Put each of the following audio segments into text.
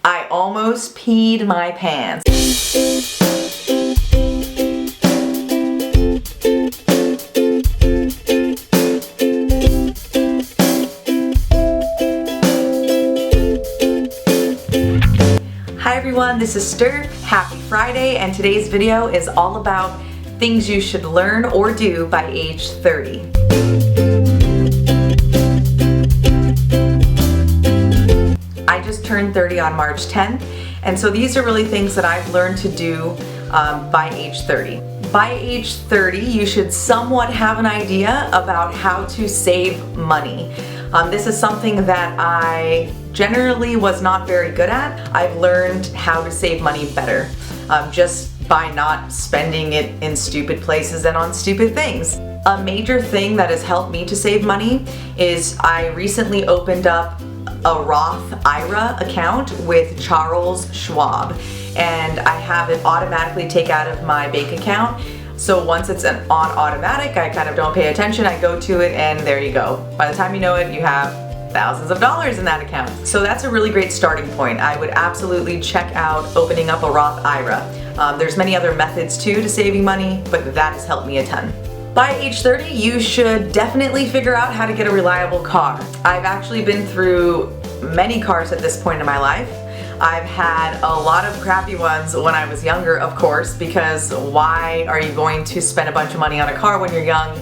I almost peed my pants. Hi everyone, this is Stir. Happy Friday, and today's video is all about things you should learn or do by age 30. I just turned 30 on March 10th, and so these are really things that I've learned to do by age 30. By age 30, you should somewhat have an idea about how to save money. This is something that I generally was not very good at. I've learned how to save money better, just by not spending it in stupid places and on stupid things. A major thing that has helped me to save money is I recently opened up a Roth IRA account with Charles Schwab, and I have it automatically take out of my bank account. So once it's on automatic, I kind of don't pay attention. I go to it and there you go. By the time you know it, you have thousands of dollars in that account. So that's a really great starting point. I would absolutely check out opening up a Roth IRA. There's many other methods too to saving money, but that has helped me a ton. By age 30, you should definitely figure out how to get a reliable car. I've actually been through many cars at this point in my life. I've had a lot of crappy ones when I was younger, of course, because why are you going to spend a bunch of money on a car when you're young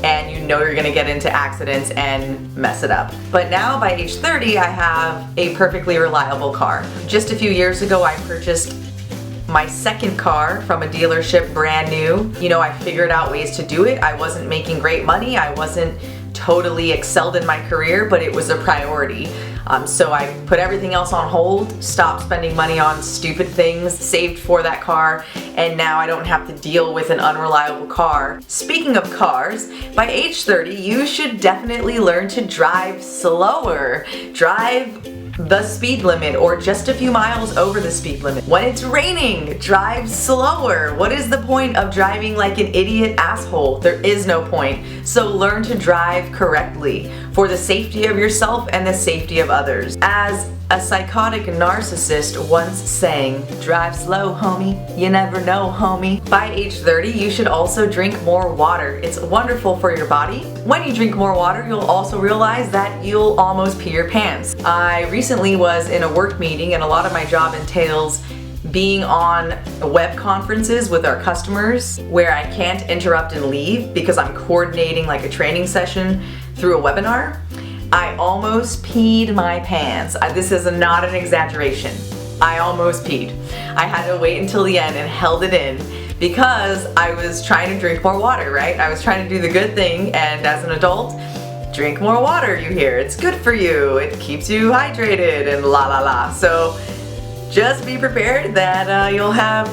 and you know you're gonna get into accidents and mess it up? But now, by age 30, I have a perfectly reliable car. Just a few years ago, I purchased my second car from a dealership, brand new. You know, I figured out ways to do it. I wasn't making great money. I wasn't totally excelled in my career, but it was a priority. So I put everything else on hold, stopped spending money on stupid things, saved for that car, and now I don't have to deal with an unreliable car. Speaking of cars, by age 30, you should definitely learn to drive slower. Drive the speed limit or just a few miles over the speed limit. When it's raining, drive slower. What is the point of driving like an idiot asshole? There is no point. So learn to drive correctly for the safety of yourself and the safety of others. As a psychotic narcissist once sang, drive slow, homie. You never know, homie. By age 30, you should also drink more water. It's wonderful for your body. When you drink more water, you'll also realize that you'll almost pee your pants. I recently was in a work meeting, and a lot of my job entails being on web conferences with our customers where I can't interrupt and leave because I'm coordinating like a training session through a webinar. I almost peed my pants. This is not an exaggeration. I almost peed. I had to wait until the end and held it in because I was trying to drink more water, right? I was trying to do the good thing, and as an adult, drink more water, you hear. It's good for you. It keeps you hydrated and la la la. So just be prepared that you'll have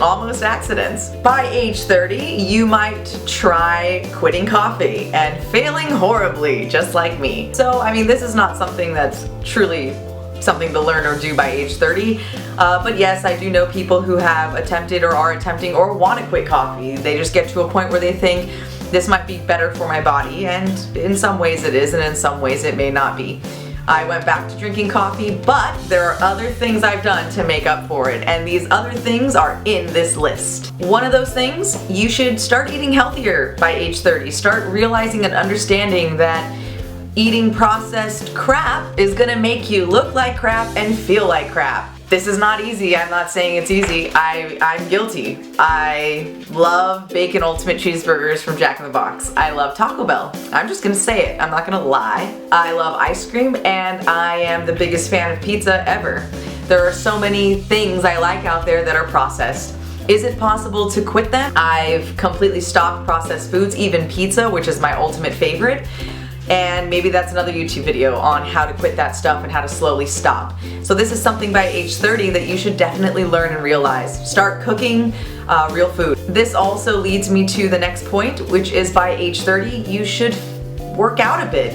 almost accidents. By age 30, you might try quitting coffee and failing horribly, just like me. So, I mean, this is not something that's truly something to learn or do by age 30, but yes, I do know people who have attempted or are attempting or want to quit coffee. They just get to a point where they think this might be better for my body, and in some ways it is, and in some ways it may not be. I went back to drinking coffee, but there are other things I've done to make up for it, and these other things are in this list. One of those things, you should start eating healthier by age 30. Start realizing and understanding that eating processed crap is gonna make you look like crap and feel like crap. This is not easy. I'm not saying it's easy. I'm guilty. I love bacon ultimate cheeseburgers from Jack in the Box. I love Taco Bell. I'm just gonna say it. I'm not gonna lie. I love ice cream, and I am the biggest fan of pizza ever. There are so many things I like out there that are processed. Is it possible to quit them? I've completely stopped processed foods, even pizza, which is my ultimate favorite. And maybe that's another YouTube video on how to quit that stuff and how to slowly stop. So this is something by age 30 that you should definitely learn and realize. Start cooking real food. This also leads me to the next point, which is by age 30, you should work out a bit.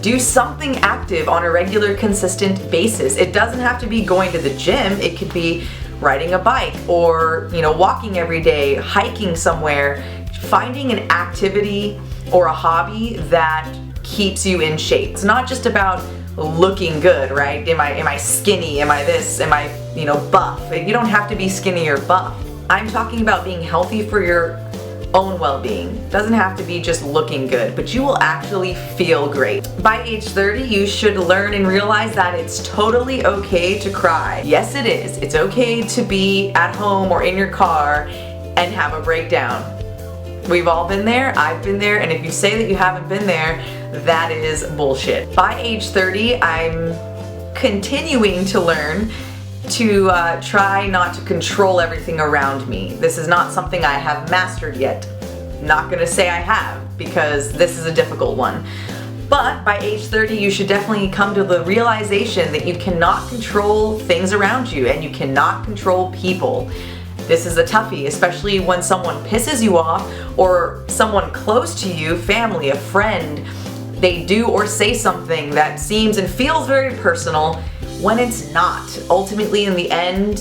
Do something active on a regular, consistent basis. It doesn't have to be going to the gym. It could be riding a bike or, walking every day, hiking somewhere, finding an activity or a hobby that keeps you in shape. It's not just about looking good, right? Am I skinny? Am I this? Am I, buff? You don't have to be skinny or buff. I'm talking about being healthy for your own well-being. Doesn't have to be just looking good, but you will actually feel great. By age 30, you should learn and realize that it's totally okay to cry. Yes, it is. It's okay to be at home or in your car and have a breakdown. We've all been there, I've been there, and if you say that you haven't been there, that is bullshit. By age 30, I'm continuing to learn to try not to control everything around me. This is not something I have mastered yet. Not gonna say I have, because this is a difficult one. But by age 30, you should definitely come to the realization that you cannot control things around you, and you cannot control people. This is a toughie, especially when someone pisses you off, or someone close to you, family, a friend, they do or say something that seems and feels very personal, when it's not. Ultimately, in the end,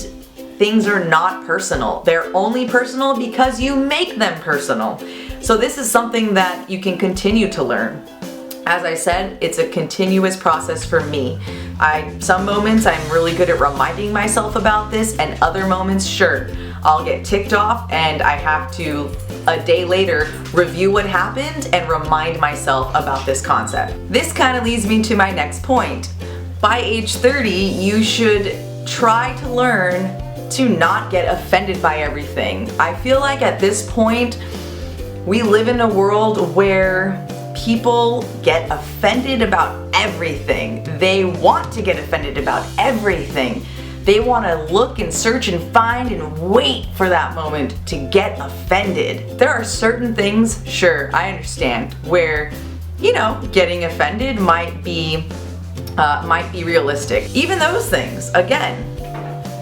things are not personal. They're only personal because you make them personal. So this is something that you can continue to learn. As I said, it's a continuous process for me. Some moments I'm really good at reminding myself about this, and other moments, sure, I'll get ticked off and I have to, a day later, review what happened and remind myself about this concept. This kind of leads me to my next point. By age 30, you should try to learn to not get offended by everything. I feel like at this point, we live in a world where people get offended about everything. They want to get offended about everything. They want to look and search and find and wait for that moment to get offended. There are certain things, sure, I understand, where, getting offended might be realistic. Even those things, again,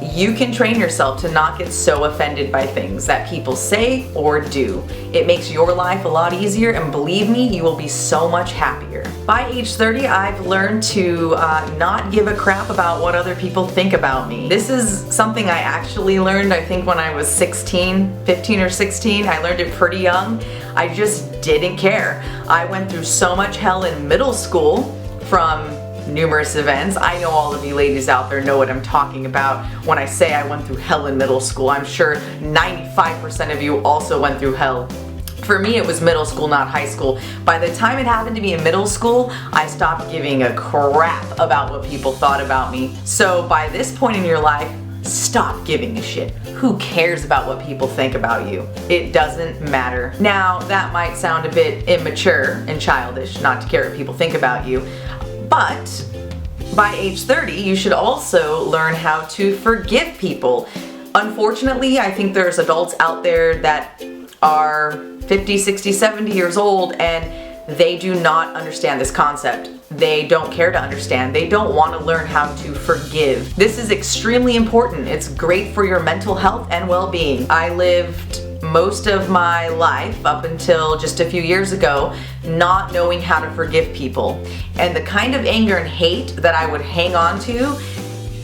you can train yourself to not get so offended by things that people say or do. It makes your life a lot easier, and believe me, you will be so much happier. By age 30, I've learned to not give a crap about what other people think about me. This is something I actually learned, I think when I was 15 or 16. I learned it pretty young. I just didn't care. I went through so much hell in middle school from numerous events. I know all of you ladies out there know what I'm talking about when I say I went through hell in middle school. I'm sure 95% of you also went through hell. For me, it was middle school, not high school. By the time it happened to be in middle school, I stopped giving a crap about what people thought about me. So by this point in your life, stop giving a shit. Who cares about what people think about you? It doesn't matter. Now, that might sound a bit immature and childish, not to care what people think about you, but by age 30, you should also learn how to forgive people. Unfortunately, I think there's adults out there that are 50, 60, 70 years old, and they do not understand this concept. They don't care to understand. They don't want to learn how to forgive. This is extremely important. It's great for your mental health and well-being. I lived most of my life up until just a few years ago not knowing how to forgive people. And the kind of anger and hate that I would hang on to,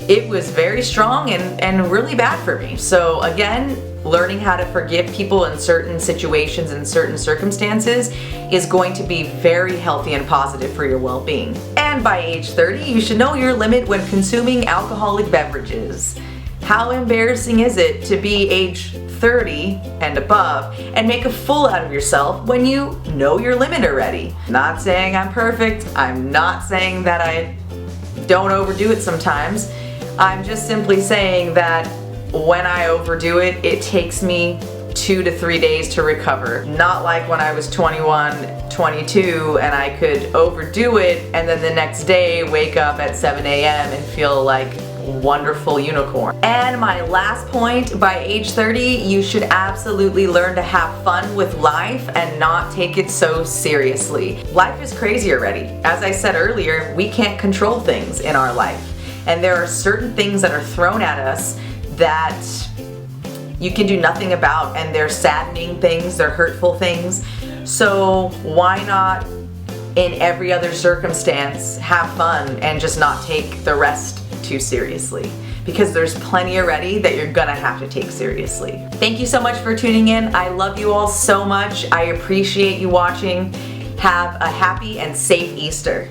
it was very strong and really bad for me. So again, learning how to forgive people in certain situations and certain circumstances is going to be very healthy and positive for your well-being. And by age 30, you should know your limit when consuming alcoholic beverages. How embarrassing is it to be age 30 and above and make a fool out of yourself when you know your limit already? Not saying I'm perfect. I'm not saying that I don't overdo it sometimes. I'm just simply saying that when I overdo it, it takes me 2 to 3 days to recover. Not like when I was 21, 22 and I could overdo it and then the next day wake up at 7 a.m. and feel like wonderful unicorn. And my last point, by age 30, you should absolutely learn to have fun with life and not take it so seriously. Life is crazy already. As I said earlier, we can't control things in our life. And there are certain things that are thrown at us that you can do nothing about, and they're saddening things, they're hurtful things. So why not, in every other circumstance, have fun and just not take the rest too seriously? Because there's plenty already that you're gonna have to take seriously. Thank you so much for tuning in. I love you all so much. I appreciate you watching. Have a happy and safe Easter.